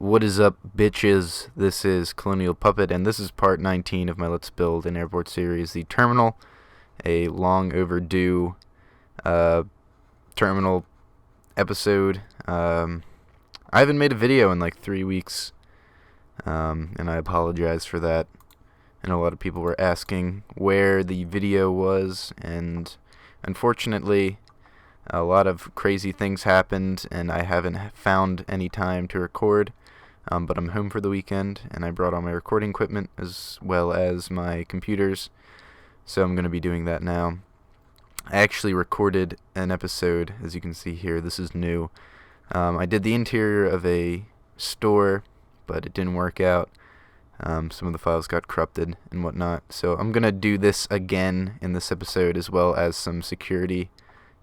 What is up, bitches? This is Colonial Puppet, and this is part 19 of my Let's Build an Airport series, The Terminal, a long overdue uh, terminal episode. I haven't made a video in like 3 weeks, and I apologize for that. And a lot of people were asking where the video was, and unfortunately, a lot of crazy things happened, and I haven't found any time to record. But I'm home for the weekend, and I brought all my recording equipment as well as my computers, so I'm going to be doing that now. I actually recorded an episode, as you can see here. This is new. I did the interior of a store, but it didn't work out. Some of the files got corrupted and whatnot, so I'm going to do this again in this episode, as well as some security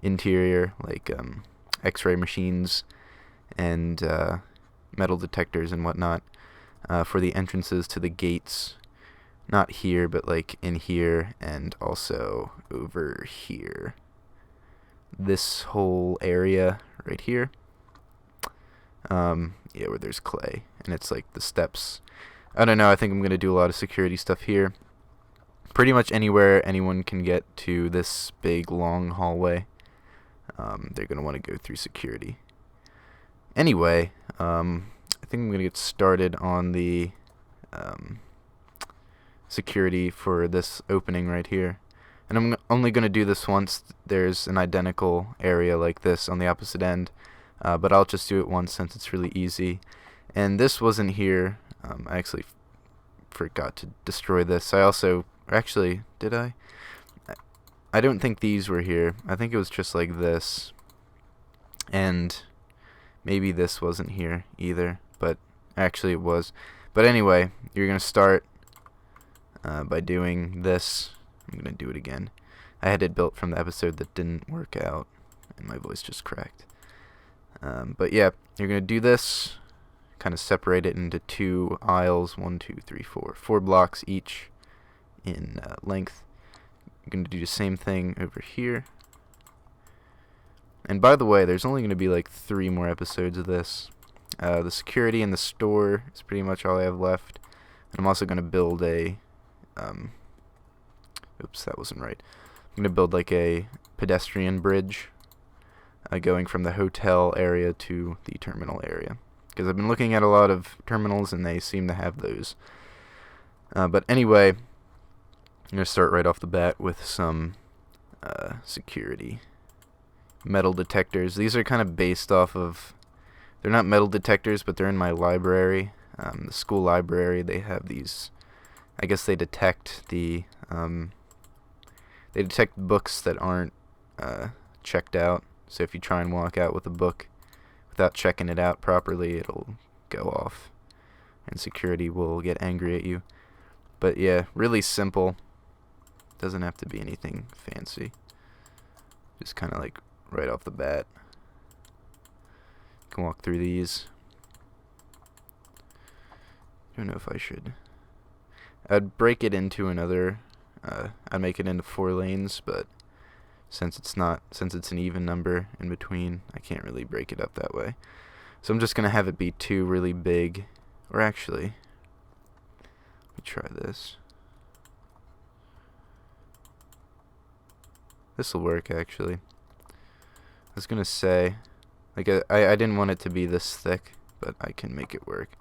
interior, like x-ray machines and metal detectors and whatnot, for the entrances to the gates. Not here, but like in here, and also over here. This whole area right here. Yeah, where there's clay, and it's like the steps. I don't know, I think I'm going to do a lot of security stuff here. Pretty much anywhere anyone can get to this big, long hallway, they're going to want to go through security. Anyway, I think I'm going to get started on the security for this opening right here. And I'm only going to do this once. There's an identical area like this on the opposite end, but I'll just do it once since it's really easy. And this wasn't here. I actually forgot to destroy this. Actually, did I? I don't think these were here. I think it was just like this. And maybe this wasn't here either, but actually it was. But anyway, you're going to start by doing this. I'm going to do it again. I had it built from the episode that didn't work out, and my voice just cracked. But yeah, you're going to do this, kind of separate it into two aisles, 1, 2, 3, 4. 4 blocks each in length. You're going to do the same thing over here. And by the way, there's only going to be like 3 more episodes of this. The security in the store is pretty much all I have left. And I'm also going to build a... oops, that wasn't right. I'm going to build like a pedestrian bridge going from the hotel area to the terminal area. Because I've been looking at a lot of terminals and they seem to have those. But anyway, I'm going to start right off the bat with some security. Metal detectors. These are kind of based off of... They're not metal detectors, but they're in my library. The school library, they have these... I guess they detect the... they detect books that aren't checked out. So if you try and walk out with a book without checking it out properly, it'll go off. And security will get angry at you. But yeah, really simple. Doesn't have to be anything fancy. Just kind of like right off the bat. You can walk through these. I don't know if I should. I'd break it into another. I'd make it into 4 lanes, but since it's an even number in between, I can't really break it up that way. So I'm just gonna have it be 2 really big, or actually, let me try this. This will work actually. I was gonna say, like I didn't want it to be this thick, but I can make it work.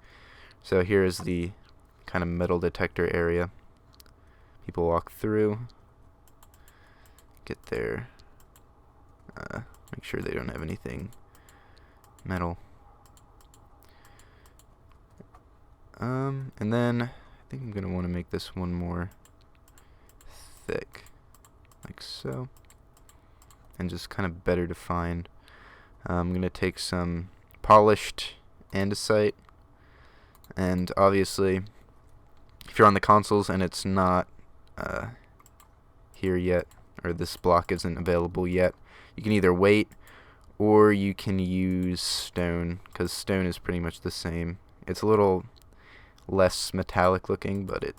So here is the kind of metal detector area. People walk through, get there, make sure they don't have anything metal. And then I think I'm gonna want to make this one more thick, like so, and just kind of better defined. I'm gonna take some polished andesite, and obviously, if you're on the consoles and it's not here yet, or this block isn't available yet, you can either wait or you can use stone, because stone is pretty much the same. It's a little less metallic looking, but it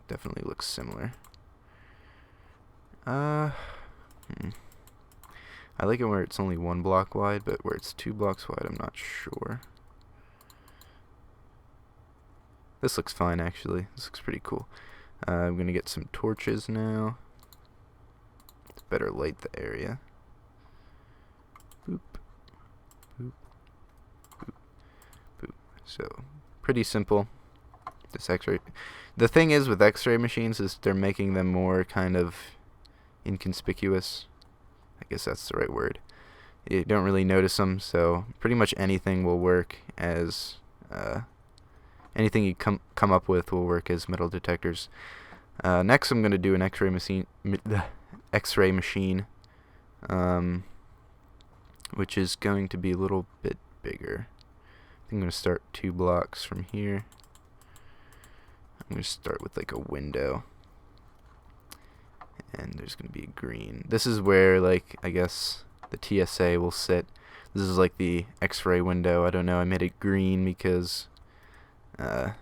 definitely looks similar. I like it where it's only 1 block wide, but where it's 2 blocks wide, I'm not sure. I'm going to take some polished andesite, and obviously, if you're on the consoles and it's not here yet, or this block isn't available yet, you can either wait or you can use stone, because stone is pretty much the same. It's a little less metallic looking, but it definitely looks similar. I like it where it's only 1 block wide, but where it's 2 blocks wide, I'm not sure. This looks fine, actually. This looks pretty cool. I'm going to get some torches now. Better light the area. Boop. Boop. Boop. Boop. So, pretty simple. This X-ray. The thing is with X-ray machines is they're making them more kind of inconspicuous. I guess that's the right word. You don't really notice them, so pretty much anything will work as anything you come up with will work as metal detectors. Next, I'm going to do an X-ray machine. X-ray machine, which is going to be a little bit bigger. I think I'm going to start 2 blocks from here. I'm going to start with like a window, and there's going to be green. This is where, like, I guess the TSA will sit. This is like the X-ray window. I don't know. I made it green because I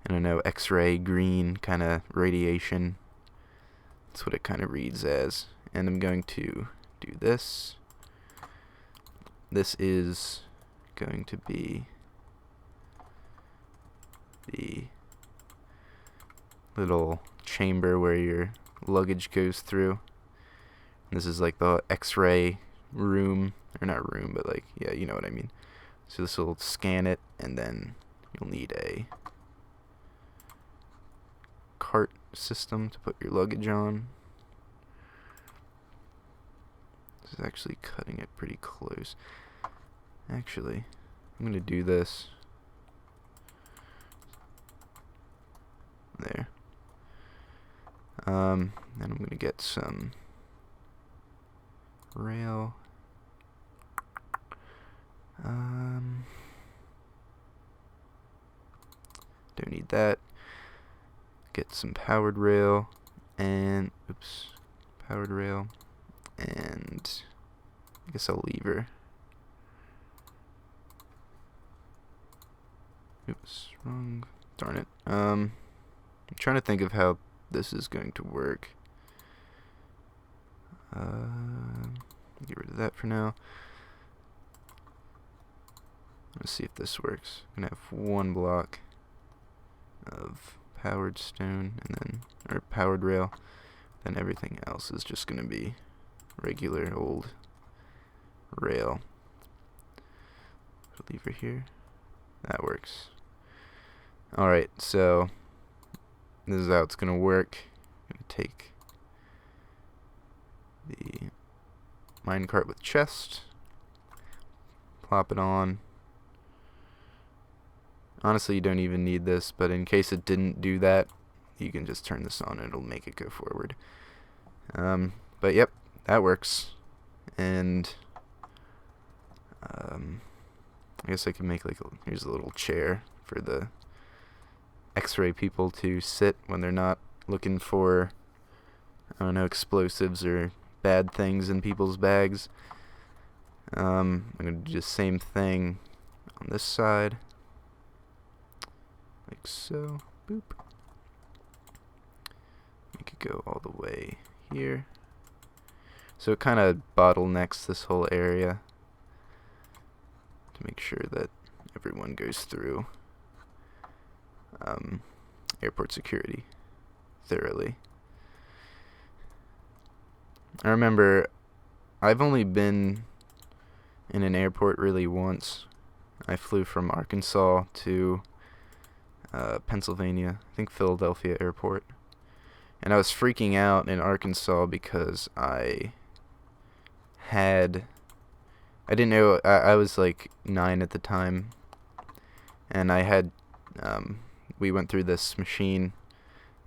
don't know, X-ray green kind of radiation. That's what it kind of reads as. And I'm going to do this. This is going to be the little chamber where your luggage goes through. This is like the X-ray room, or not room, but like, yeah, you know what I mean. So this will scan it, and then you'll need a cart system to put your luggage on. This is actually cutting it pretty close. Actually, I'm going to do this. There. Then I'm going to get some rail. Don't need that. Get some powered rail and powered rail and I guess a lever. Oops, wrong. Darn it. I'm trying to think of how this is going to work. Get rid of that for now. Let's see if this works. I'm gonna have 1 block of powered stone and then, or powered rail. Then everything else is just gonna be regular old rail. Lever here. That works. Alright, so this is how it's gonna work. I'm gonna take the minecart with chest, plop it on. Honestly, you don't even need this, but in case it didn't do that, you can just turn this on and it'll make it go forward. But yep, that works. And I guess I can make like here's a little chair for the X-ray people to sit when they're not looking for, I don't know, explosives or bad things in people's bags. I'm gonna do the same thing on this side. Like so. Boop. Make it go all the way here. So it kind of bottlenecks this whole area to make sure that everyone goes through airport security thoroughly. I remember I've only been in an airport really once. I flew from Arkansas to Pennsylvania, I think Philadelphia Airport, and I was freaking out in Arkansas because I didn't know, I was like 9 at the time, and I had we went through this machine,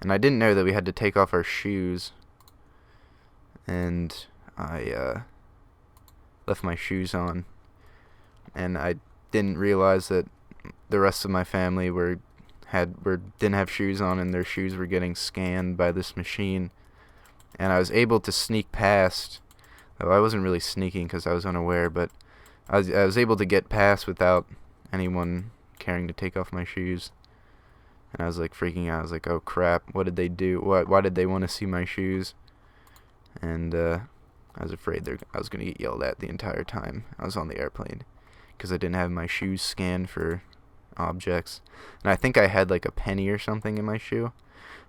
and I didn't know that we had to take off our shoes, and I left my shoes on, and I didn't realize that the rest of my family didn't have shoes on, and their shoes were getting scanned by this machine. And I was able to sneak past, though I wasn't really sneaking because I was unaware, but I was able to get past without anyone caring to take off my shoes. And I was like freaking out. I was like, oh crap, what did they do? Why did they want to see my shoes? And I was afraid I was going to get yelled at the entire time I was on the airplane because I didn't have my shoes scanned for objects. And I think I had like a penny or something in my shoe,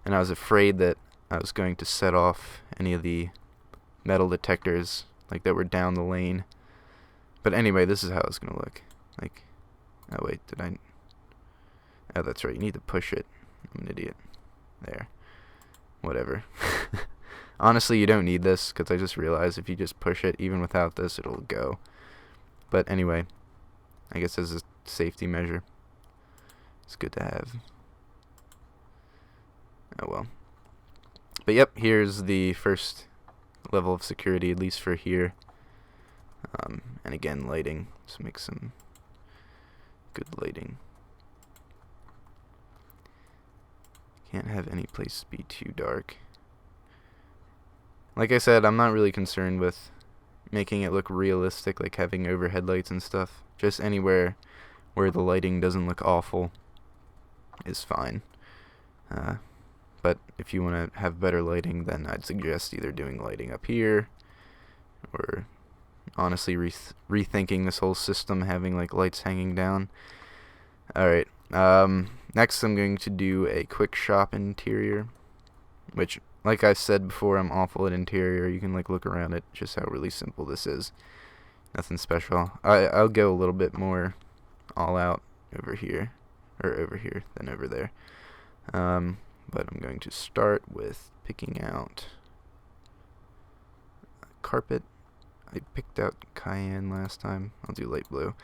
and I was afraid that I was going to set off any of the metal detectors like that were down the lane. But anyway, this is how it's gonna look. Like, oh wait, did I? Oh, that's right. You need to push it. I'm an idiot. There. Whatever. Honestly, you don't need this, because I just realized if you just push it, even without this, it'll go. But anyway, I guess as a safety measure, it's good to have. Oh well. But yep, here's the first level of security, at least for here. And again, lighting. Let's make some good lighting. Can't have any place be too dark. Like I said, I'm not really concerned with making it look realistic, like having overhead lights and stuff. Just anywhere where the lighting doesn't look awful is fine. But if you want to have better lighting, then I'd suggest either doing lighting up here, or honestly rethinking this whole system, having like lights hanging down. Alright, next I'm going to do a quick shop interior, which, like I said before, I'm awful at interior. You can like look around it, just how really simple this is. Nothing special. I'll go a little bit more all out over here, or over here, than over there. But I'm going to start with picking out carpet. I picked out cayenne last time. I'll do light blue.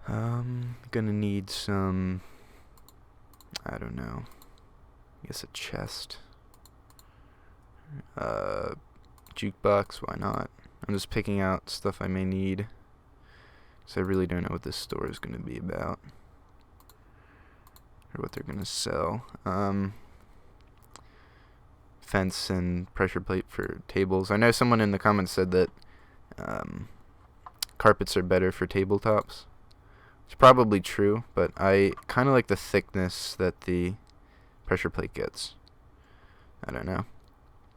Gonna need some, I don't know, I guess a chest. Jukebox, why not? I'm just picking out stuff I may need, because I really don't know what this store is going to be about, or what they're going to sell. Fence and pressure plate for tables. I know someone in the comments said that carpets are better for tabletops. It's probably true, but I kind of like the thickness that the pressure plate gets. I don't know.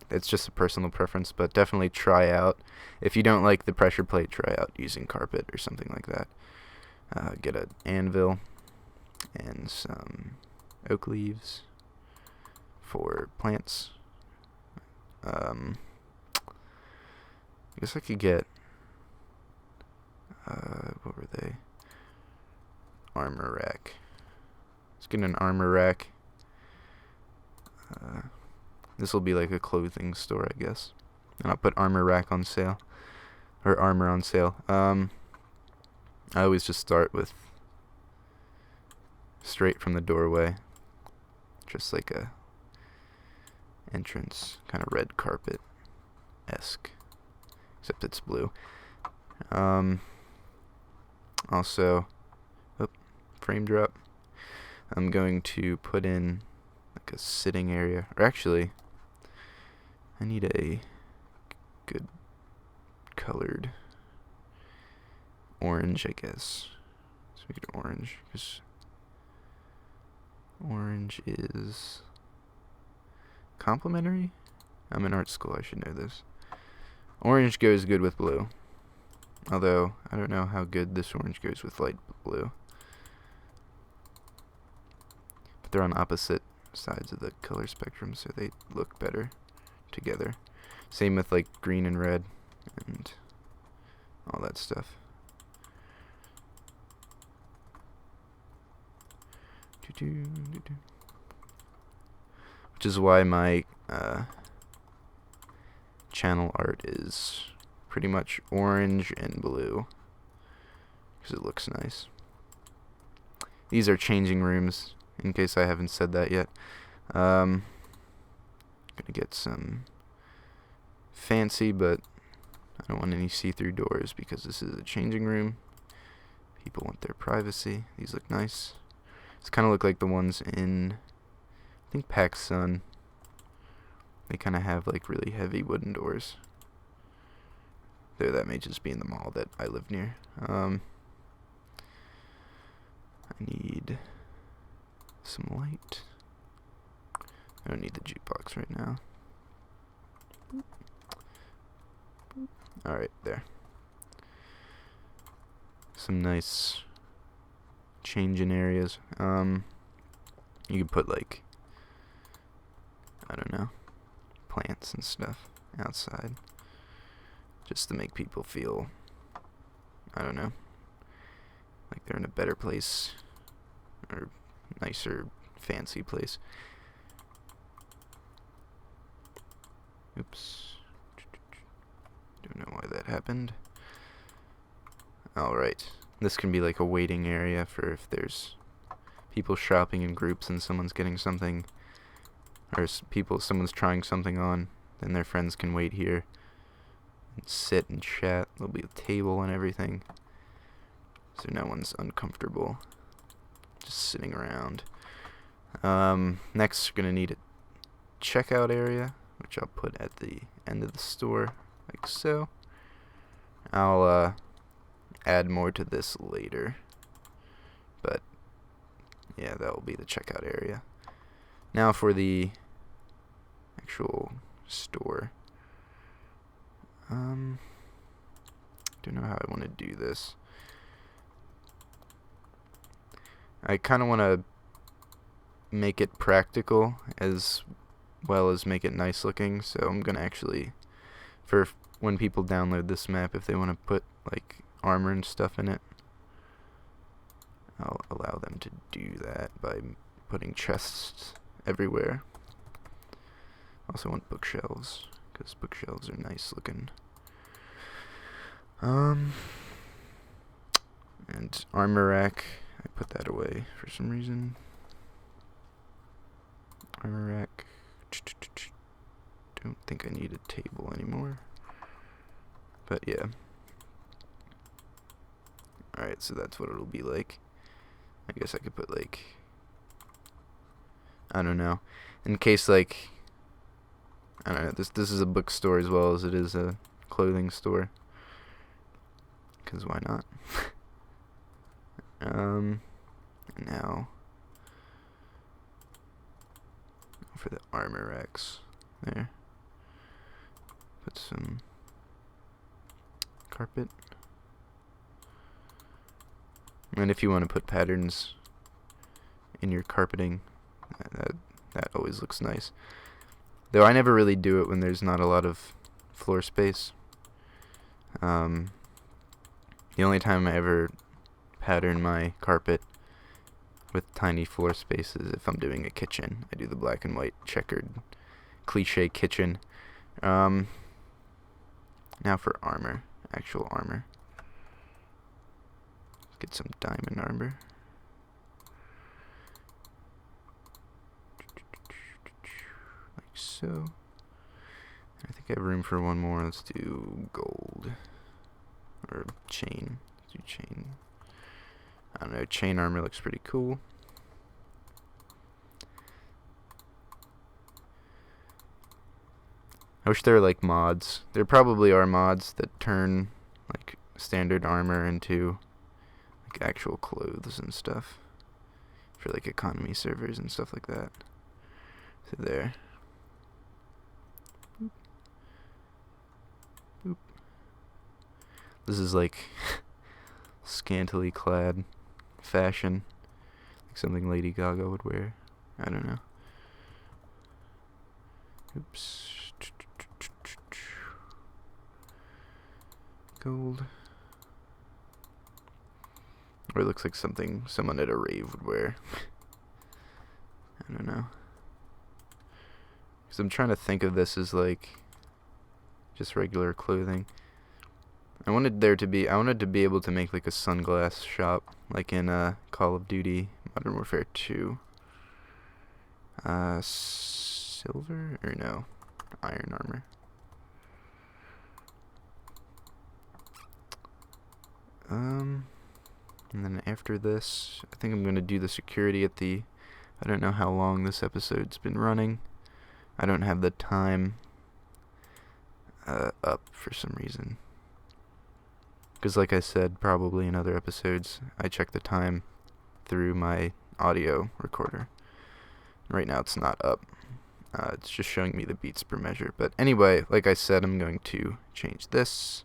It's just a personal preference, but definitely try out. If you don't like the pressure plate, try out using carpet or something like that. Get an anvil and some oak leaves for plants. I guess I could get, what were they? Armor rack. Let's get an armor rack. This will be like a clothing store, I guess. And I'll put armor rack on sale. Or armor on sale. I always just start with straight from the doorway. Just like a entrance, kind of red carpet-esque. Except it's blue. Also, frame drop. I'm going to put in like a sitting area. Or actually, I need a good colored orange, I guess. Let's make it orange, because orange is complementary? I'm in art school, I should know this. Orange goes good with blue. Although, I don't know how good this orange goes with light blue. But they're on opposite sides of the color spectrum, so they look better together. Same with like green and red and all that stuff. Which is why my channel art is pretty much orange and blue, because it looks nice. These are changing rooms, in case I haven't said that yet. Gonna get some fancy, but I don't want any see-through doors, because this is a changing room. People want their privacy. These look nice. These kind of look like the ones in, I think, PacSun. They kind of have like really heavy wooden doors. Though that may just be in the mall that I live near. I need some light. I don't need the jukebox right now. Alright, there. Some nice change in areas. You could put like, I don't know, plants and stuff outside, just to make people feel, I don't know, like they're in a better place, or nicer, fancy place. Oops. Don't know why that happened. Alright. This can be like a waiting area for if there's people shopping in groups and someone's getting something, or someone's trying something on, then their friends can wait here and sit and chat. There'll be a table and everything, so no one's uncomfortable just sitting around. Next, we're gonna need a checkout area, which I'll put at the end of the store, like so. I'll add more to this later, but yeah, that will be the checkout area. Now for the actual store. Don't know how I want to do this. I kind of want to make it practical as well as make it nice looking, so I'm gonna actually, for when people download this map, if they want to put like armor and stuff in it, I'll allow them to do that by putting chests everywhere. Also want bookshelves, because bookshelves are nice looking. And armor rack, I put that away for some reason. Armor rack. Don't think I need a table anymore. But yeah. Alright, so that's what it'll be like. I guess I could put like, I don't know, in case like, I don't know, this is a bookstore as well as it is a clothing store, because why not? Now for the armor racks, there, put some carpet. And if you want to put patterns in your carpeting, that always looks nice. Though I never really do it when there's not a lot of floor space. The only time I ever pattern my carpet with tiny floor space is if I'm doing a kitchen. I do the black and white checkered cliche kitchen. Now for armor, actual armor. Get some diamond armor. Like so. I think I have room for one more. Let's do gold. Or chain. Let's do chain. I don't know, chain armor looks pretty cool. I wish there were like mods. There probably are mods that turn like standard armor into actual clothes and stuff for like economy servers and stuff like that. So there. Boop. Boop. This is like scantily clad fashion, like something Lady Gaga would wear. I don't know. Oops. Gold. Or it looks like something someone at a rave would wear. I don't know. Because I'm trying to think of this as like just regular clothing. I wanted to be able to make like a sunglass shop, like in Call of Duty Modern Warfare 2. Silver? Or no, iron armor. And then after this, I think I'm going to do the security at the, I don't know how long this episode's been running. I don't have the time up for some reason. Because like I said, probably in other episodes, I check the time through my audio recorder. Right now it's not up. It's just showing me the beats per measure. But anyway, like I said, I'm going to change this.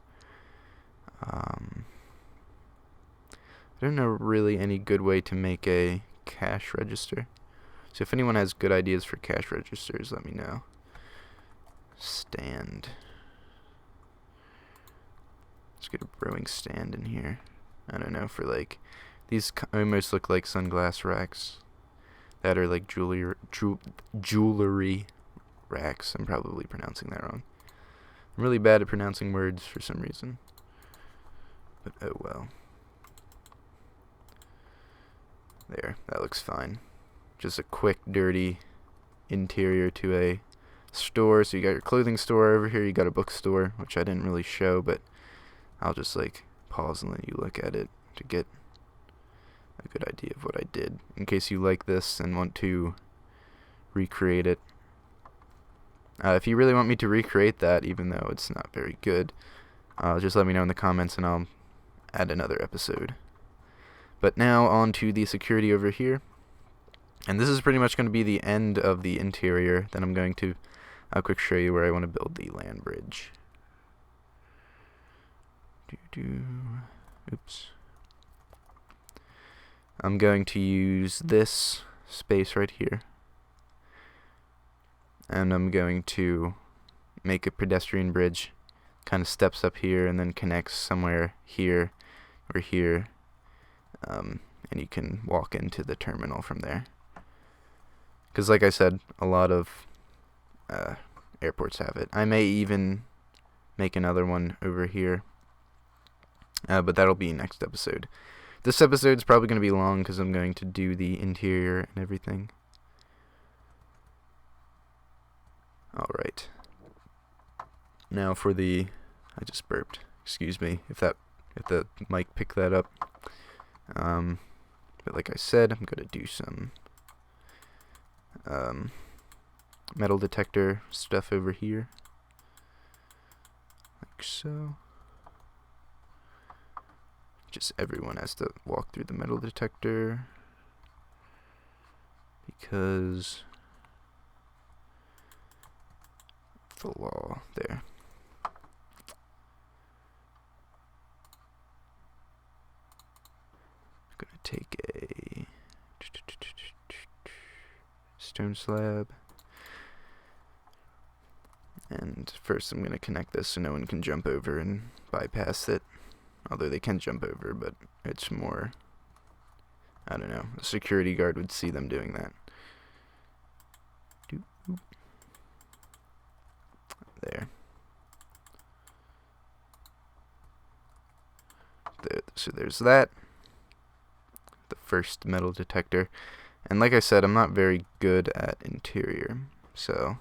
I don't know really any good way to make a cash register. So if anyone has good ideas for cash registers, let me know. Stand. Let's get a brewing stand in here. I don't know, for like, these almost look like sunglass racks that are like jewelry racks. I'm probably pronouncing that wrong. I'm really bad at pronouncing words for some reason, but oh well. There, that looks fine. Just a quick, dirty interior to a store. So you got your clothing store over here, you got a bookstore, which I didn't really show, but I'll just like pause and let you look at it to get a good idea of what I did, in case you like this and want to recreate it. If you really want me to recreate that, even though it's not very good, just let me know in the comments and I'll add another episode. But now on to the security over here. And this is pretty much going to be the end of the interior. Then I'm going to quick show you where I want to build the land bridge. Oops. I'm going to use this space right here. And I'm going to make a pedestrian bridge. Kind of steps up here and then connects somewhere here or here. And you can walk into the terminal from there. Because like I said, a lot of airports have it. I may even make another one over here. But that'll be next episode. This episode's probably going to be long because I'm going to do the interior and everything. Alright. Now for the... I just burped. Excuse me if the mic picked that up. But like I said, I'm going to do some metal detector stuff over here. Like so. Just everyone has to walk through the metal detector because the law there. I'm gonna take a stone slab, and first I'm gonna connect this so no one can jump over and bypass it. Although they can jump over, but it's more, I don't know, a security guard would see them doing that. There. So there's that. The first metal detector. And like I said, I'm not very good at interior. So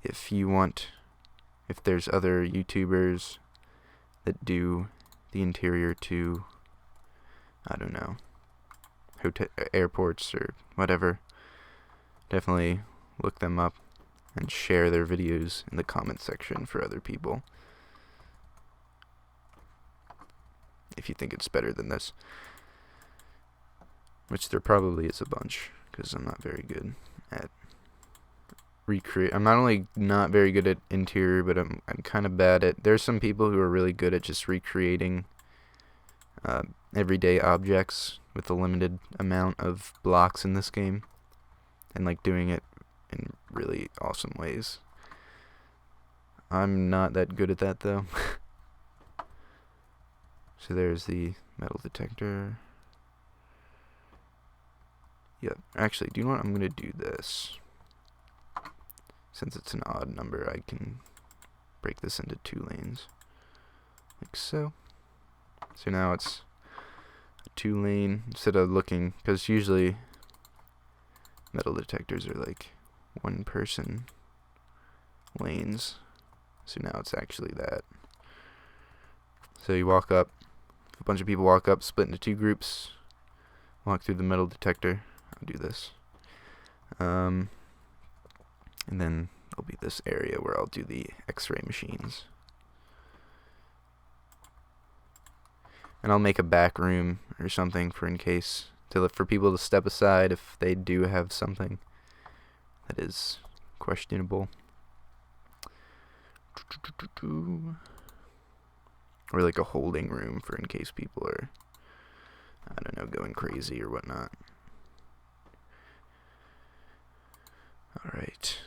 if there's other YouTubers that do the interior to, I don't know, airports or whatever, definitely look them up and share their videos in the comment section for other people if you think it's better than this, which there probably is a bunch, because I'm not very good at I'm not only not very good at interior, but I'm kind of bad at... There's some people who are really good at just recreating everyday objects with a limited amount of blocks in this game, and like doing it in really awesome ways. I'm not that good at that though. So there's the metal detector. Yep. Actually, do you know what? I'm gonna do this. Since it's an odd number, I can break this into 2 lanes. Like so. So now it's a 2-lane instead of looking, because usually metal detectors are like 1-person lanes. So now it's actually that. So you walk up, a bunch of people walk up, split into 2 groups, walk through the metal detector. I'll do this. And then there'll be this area where I'll do the X-ray machines. And I'll make a back room or something for people to step aside if they do have something that is questionable. Or like a holding room for in case people are I don't know, going crazy or whatnot. Alright,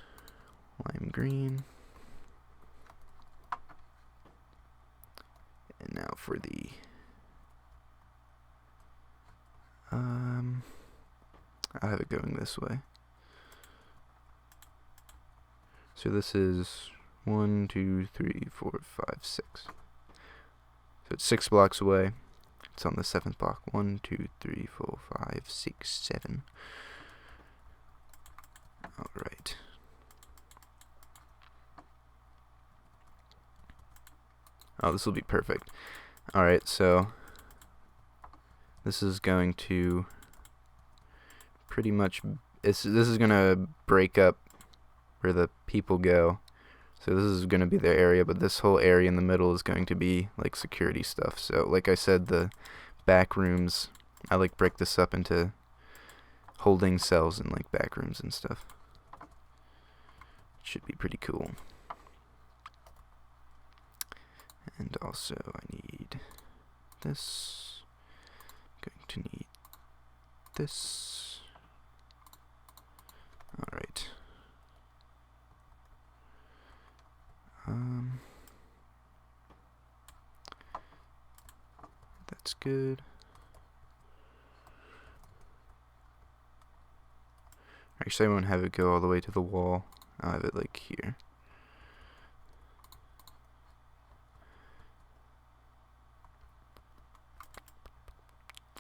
lime green. And now for the I'll have it going this way. So this is 1, 2, 3, 4, 5, 6. So it's 6 blocks away. It's on the 7th block. 1, 2, 3, 4, 5, 6, 7. Alright. Oh, this will be perfect. Alright, so this is going to pretty much, this is going to break up where the people go. So this is going to be their area, but this whole area in the middle is going to be like security stuff. So like I said, the back rooms, I like break this up into holding cells and like back rooms and stuff. Should be pretty cool. And also I need this. Going to need this. Alright. That's good. Actually, I won't have it go all the way to the wall. I'll have it like here.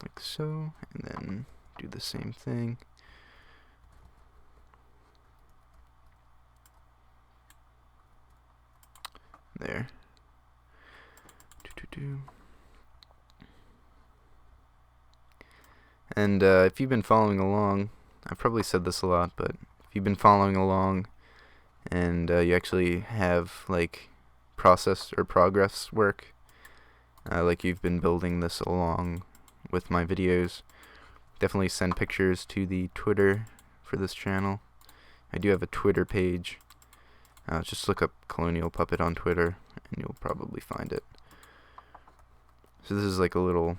Like so, and then do the same thing. There. And if you've been following along, I've probably said this a lot, but if you've been following along and you actually have like process or progress work, like you've been building this along with my videos, definitely send pictures to the Twitter for this channel. I do have a Twitter page. Just look up Colonial Puppet on Twitter and you'll probably find it. So this is like a little,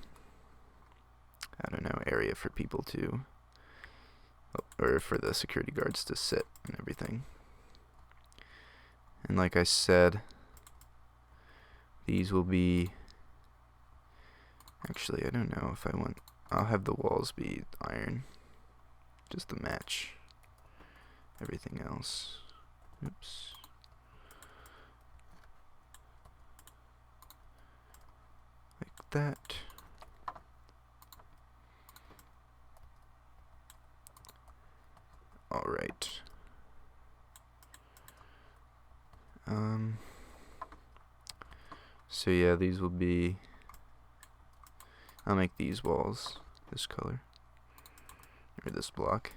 I don't know, area for people to, or for the security guards to sit and everything. And like I said, these will be, actually I don't know if I want, I'll have the walls be iron, just to match everything else. Oops. Like that. Alright. So yeah, these will be, I'll make these walls this color, or this block.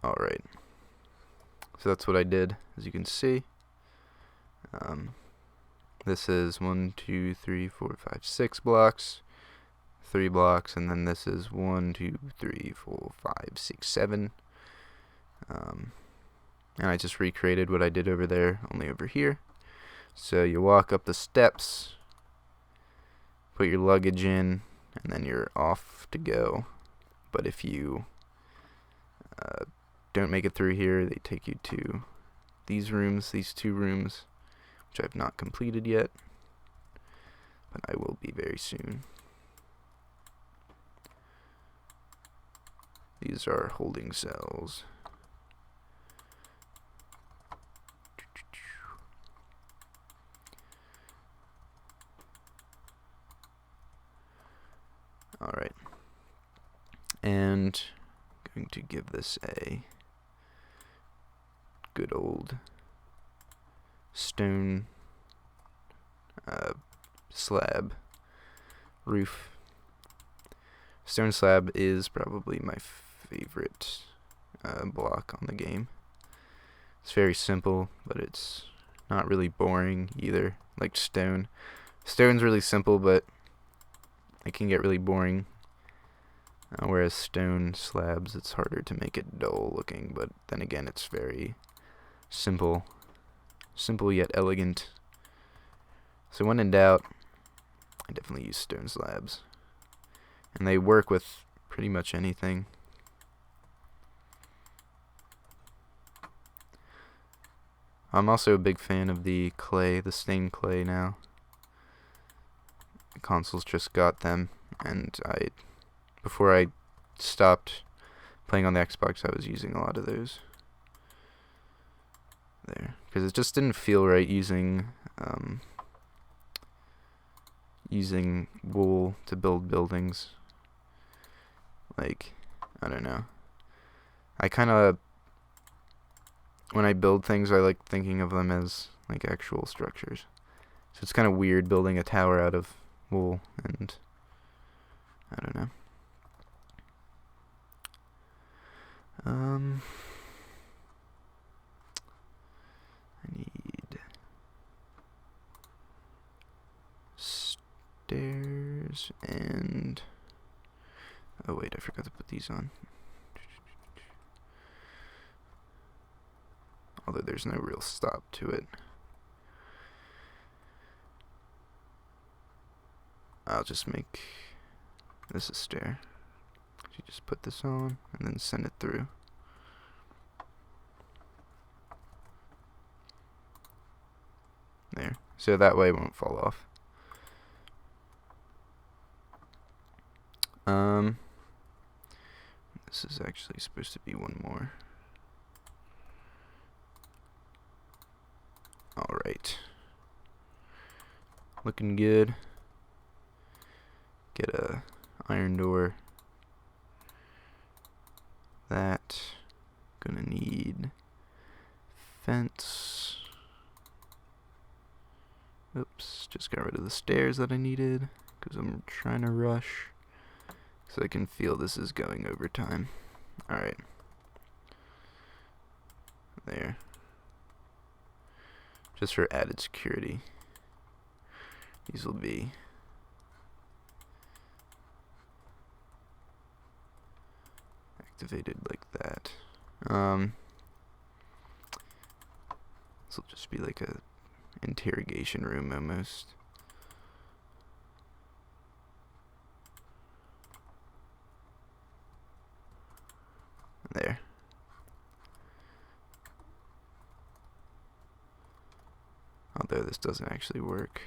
Alright, so that's what I did, as you can see. This is 1, 2, 3, 4, 5, 6 blocks, 3 blocks, and then this is 1, 2, 3, 4, 5, 6, 7. And I just recreated what I did over there, only over here. So you walk up the steps, put your luggage in, and then you're off to go. But if you don't make it through here, they take you to these rooms, these 2 rooms, which I've not completed yet, but I will be very soon. These are holding cells. Alright, and I'm going to give this a good old stone slab roof. Stone slab is probably my favorite block on the game. It's very simple, but it's not really boring either, like stone. Stone's really simple, but it can get really boring. Whereas stone slabs, it's harder to make it dull looking, but then again, it's very simple yet elegant. So when in doubt, I definitely use stone slabs, and they work with pretty much anything. I'm also a big fan of the clay, the stained clay now. The consoles just got them, and before I stopped playing on the Xbox, I was using a lot of those there, because it just didn't feel right using wool to build buildings. Like, I don't know. I kind of, when I build things, I like thinking of them as like actual structures. So it's kind of weird building a tower out of wool, and I don't know. I need stairs and... Oh wait, I forgot to put these on. Although there's no real stop to it. I'll just make this a stair. You just put this on and then send it through. There. So that way it won't fall off. This is actually supposed to be one more. Alright. Looking good. Get a iron door. That. Gonna need fence. Oops, just got rid of the stairs that I needed because I'm trying to rush. So I can feel this is going over time. Alright. There. Just for added security. These will be activated like that. This will just be like a interrogation room almost. There. Although this doesn't actually work.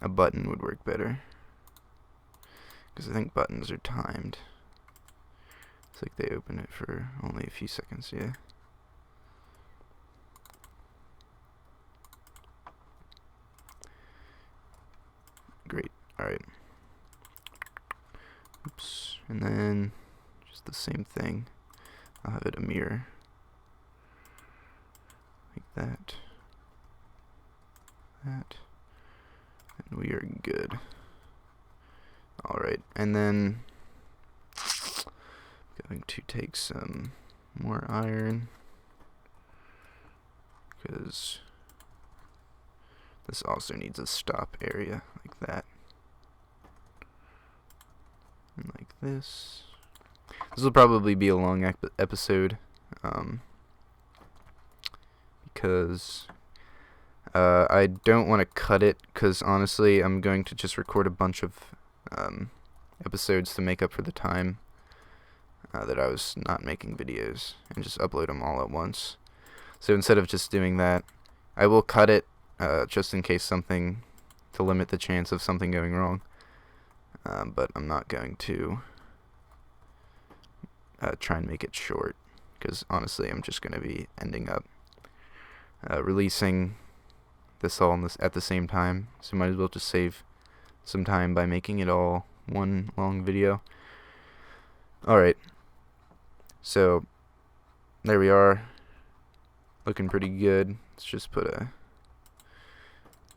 A button would work better, because I think buttons are timed. It's like they open it for only a few seconds, yeah. Great, alright. Oops, and then just the same thing. I'll have it a mirror. Like that. That. And we are good. Alright, and then going to take some more iron, because this also needs a stop area like that. And like this. This will probably be a long episode, because I don't want to cut it, because honestly I'm going to just record a bunch of episodes to make up for the time that I was not making videos, and just upload them all at once. So instead of just doing that, I will cut it just in case something, to limit the chance of something going wrong, but I'm not going to try and make it short, because honestly I'm just going to be ending up releasing this all at the same time, so might as well just save some time by making it all one long video. Alright, so there we are, looking pretty good. Let's just put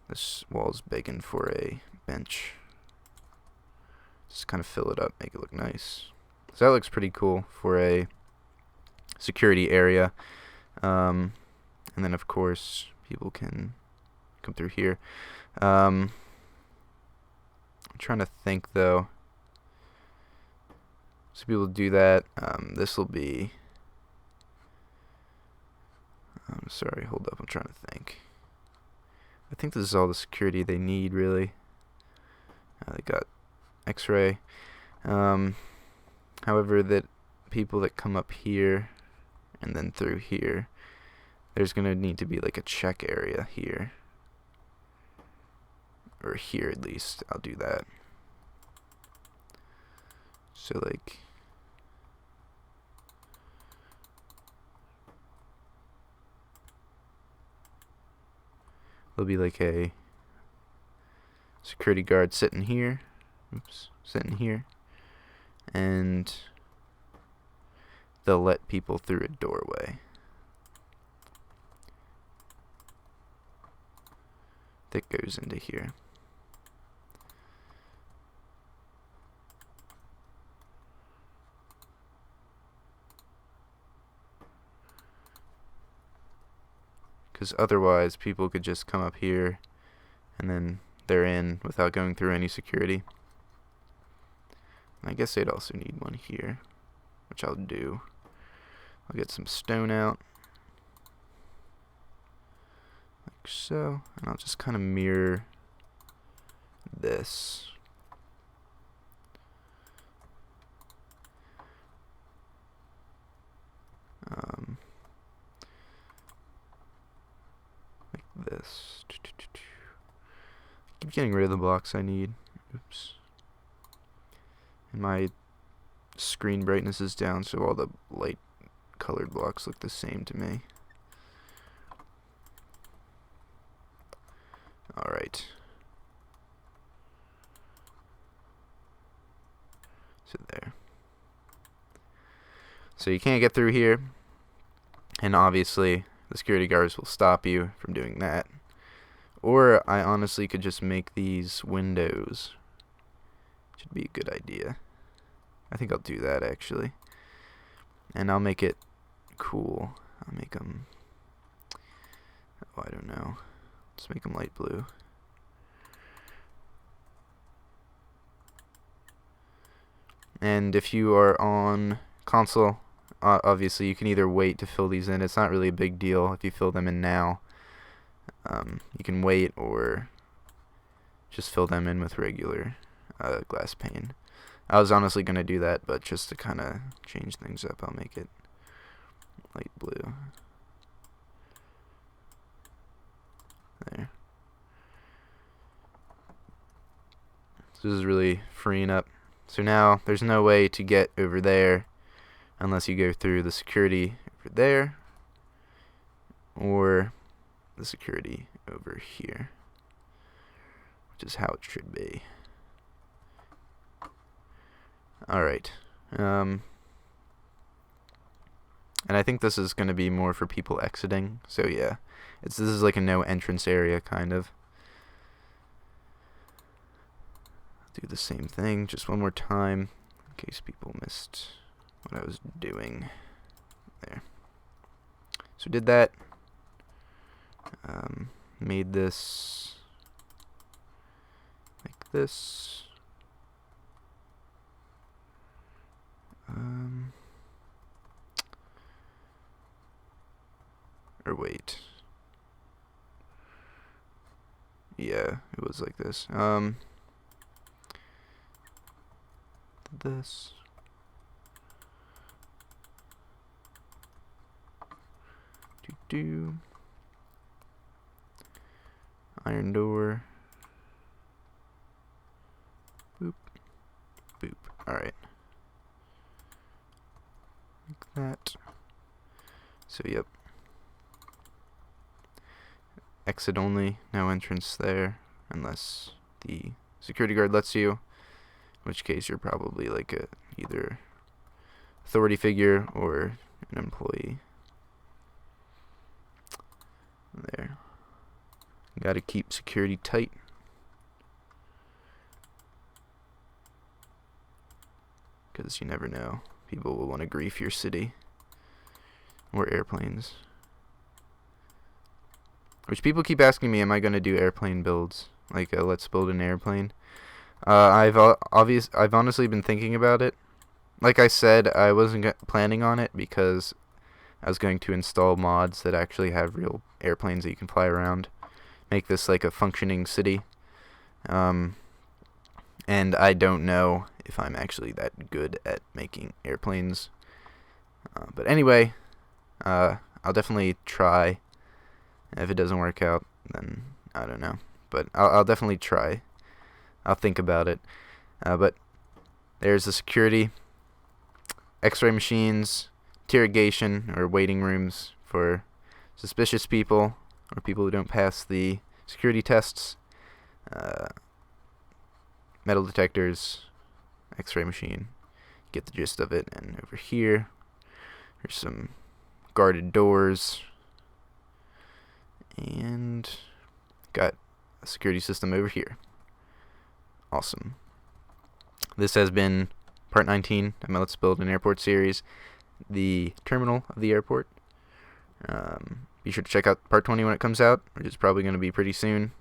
this wall's begging for a bench. Just kind of fill it up, make it look nice. So that looks pretty cool for a security area. And then of course people can come through here. I'm trying to think though. So people do that. This will be. I'm sorry. Hold up. I'm trying to think. I think this is all the security they need, really. They got X-ray. However, that people that come up here and then through here, there's gonna need to be like a check area here, or here at least. I'll do that. So like, there'll be like a security guard sitting here. Oops, sitting here, and they'll let people through a doorway that goes into here. Because otherwise people could just come up here and then they're in without going through any security. And I guess they'd also need one here, which I'll do. I'll get some stone out, like so, and I'll just kind of mirror this. Like this. Keep getting rid of the blocks I need. Oops. And my screen brightness is down, so all the light colored blocks look the same to me. Alright. So there. So you can't get through here, and obviously the security guards will stop you from doing that. Or I honestly could just make these windows. Should be a good idea. I think I'll do that actually. And I'll make it cool. I'll make them, oh, I don't know. Let's make them light blue. And if you are on console, obviously you can either wait to fill these in. It's not really a big deal if you fill them in now. You can wait or just fill them in with regular glass pane. I was honestly going to do that, but just to kind of change things up, I'll make it light blue. There. So this is really freeing up. So now there's no way to get over there unless you go through the security over there or the security over here, which is how it should be. Alright. And I think this is going to be more for people exiting. So yeah, this is like a no entrance area kind of. Do the same thing just one more time in case people missed what I was doing. There. So did that. Made this like this. Or wait. Yeah, it was like this. This. Do. Iron door. Boop. Boop. Alright. Like that. So, yep. Exit only. No entrance there. Unless the security guard lets you. In which case you're probably like a either authority figure or an employee. There. Got to keep security tight. Because you never know. People will want to grief your city. Or airplanes. Which people keep asking me, am I going to do airplane builds? Like, let's build an airplane. I've honestly been thinking about it. Like I said, I wasn't planning on it because I was going to install mods that actually have real airplanes that you can fly around, make this like a functioning city. Um, and I don't know if I'm actually that good at making airplanes. But anyway, I'll definitely try. If it doesn't work out, then I don't know. But I'll definitely try. I'll think about it. But there's the security, X-ray machines, interrogation or waiting rooms for suspicious people or people who don't pass the security tests, uh, metal detectors, X-ray machine. Get the gist of it. And over here, there's some guarded doors, and got a security system over here. Awesome. This has been part 19 of my Let's Build an Airport series, the terminal of the airport. Be sure to check out part 20 when it comes out, which is probably going to be pretty soon.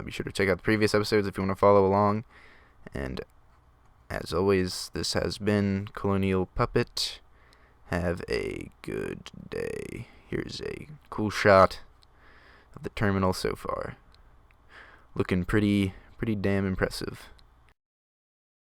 Be sure to check out the previous episodes if you want to follow along. And as always, this has been Colonial Puppet. Have a good day. Here's a cool shot of the terminal so far. Looking pretty damn impressive.